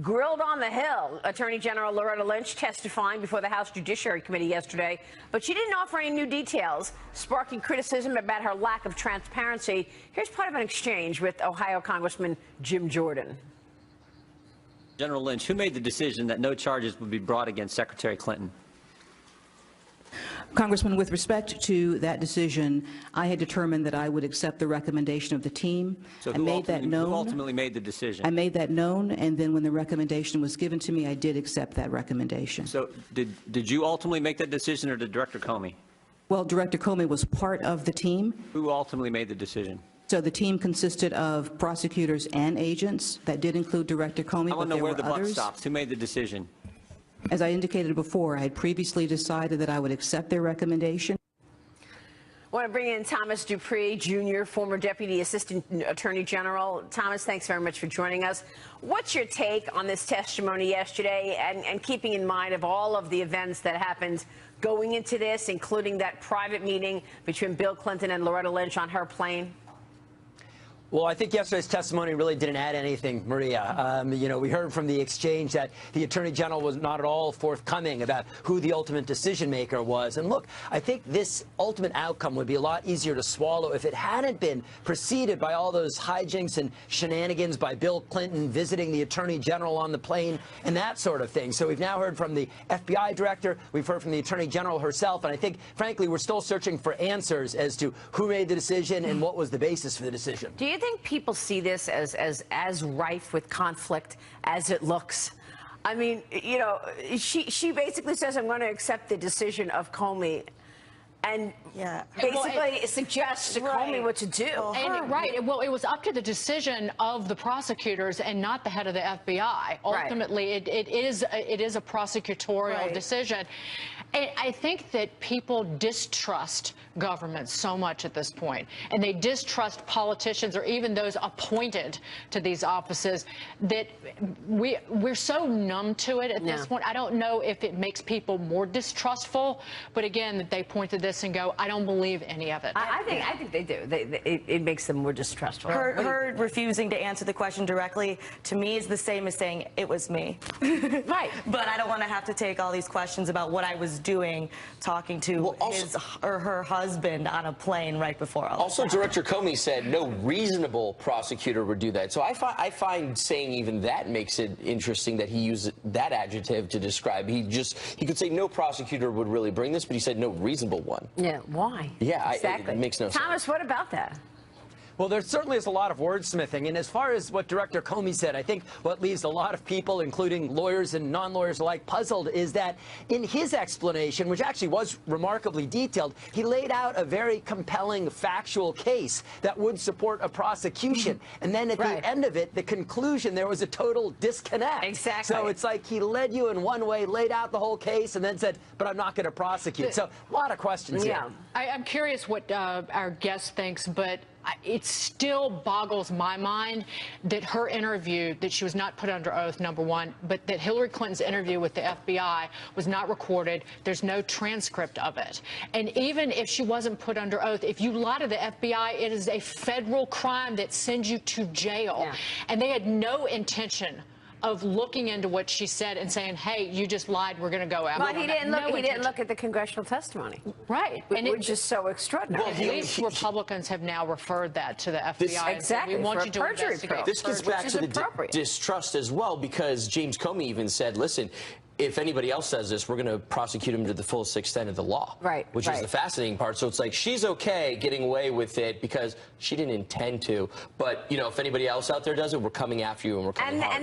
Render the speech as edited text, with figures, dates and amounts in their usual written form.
Grilled on the Hill, Attorney General Loretta Lynch testifying before the House Judiciary Committee yesterday, but she didn't offer any new details, sparking criticism about her lack of transparency. Here's part of an exchange with Ohio Congressman Jim Jordan. General Lynch, who made the decision that no charges would be brought against Secretary Clinton? Congressman, with respect to that decision, I had determined that I would accept the recommendation of the team. So I made that known. Who ultimately made the decision? I made that known, and then when the recommendation was given to me, I did accept that recommendation. So did you ultimately make that decision, or did Director Comey? Well, Director Comey was part of the team. Who ultimately made the decision? So the team consisted of prosecutors and agents. That did include Director Comey, I want to know where the buck others. stops. Who made the decision? As I indicated before, I had previously decided that I would accept their recommendation. I want to bring in Thomas Dupree, Jr., former Deputy Assistant Attorney General. Thomas, thanks very much for joining us. What's your take on this testimony yesterday, and keeping in mind of all of the events that happened going into this, including that private meeting between Bill Clinton and Loretta Lynch on her plane? Well, I think yesterday's testimony really didn't add anything, Maria. You know, we heard from the exchange that the Attorney General was not at all forthcoming about who the ultimate decision maker was. And look, I think this ultimate outcome would be a lot easier to swallow if it hadn't been preceded by all those hijinks and shenanigans by Bill Clinton visiting the Attorney General on the plane and that sort of thing. So we've now heard from the FBI director, we've heard from the Attorney General herself, and I think, frankly, we're still searching for answers as to who made the decision and what was the basis for the decision. Do you think people see this as rife with conflict as it looks? I mean, you know, she basically says, I'm going to accept the decision of Comey, and basically suggests to Comey what to do. Well, it was up to the decision of the prosecutors and not the head of the FBI. Ultimately, it is a prosecutorial decision. And I think that people distrust government so much at this point, and they distrust politicians or even those appointed to these offices, that we're so numb to it at this point. I don't know if it makes people more distrustful, but again, that they point to this and go, I don't believe any of it. I think they do. It makes them more distrustful. Her refusing to answer the question directly, to me, is the same as saying it was me. Right. But I don't want to have to take all these questions about what I was doing, talking to his or her husband on a plane right before all Also, Director Comey said no reasonable prosecutor would do that. So I find saying even that makes it interesting that he used that adjective to describe. He could say no prosecutor would really bring this, but he said no reasonable one. Yeah, why? Yeah, exactly. It makes no sense. Thomas, what about that? Well, there certainly is a lot of wordsmithing, and as far as what Director Comey said, I think what leaves a lot of people, including lawyers and non-lawyers alike, puzzled is that in his explanation, which actually was remarkably detailed, he laid out a very compelling factual case that would support a prosecution. And then at the end of it, the conclusion, there was a total disconnect. Exactly. So it's like he led you in one way, laid out the whole case, and then said, but I'm not going to prosecute. So a lot of questions here. I'm curious what our guest thinks, but it still boggles my mind that her interview, that she was not put under oath, number one, but that Hillary Clinton's interview with the FBI was not recorded. There's no transcript of it. And even if she wasn't put under oath, if you lie to the FBI, it is a federal crime that sends you to jail. And they had no intention of looking into what she said and saying, hey, you just lied, we're going to go out. But he didn't look. He didn't look at the congressional testimony. Right. And which is so extraordinary. Well, these Republicans have now referred that to the FBI. Exactly. We want you to investigate. This gets back to the distrust as well, because James Comey even said, listen, if anybody else says this, we're going to prosecute him to the fullest extent of the law. Which is the fascinating part. So it's like she's okay getting away with it because she didn't intend to. But, you know, if anybody else out there does it, we're coming after you and we're coming hard.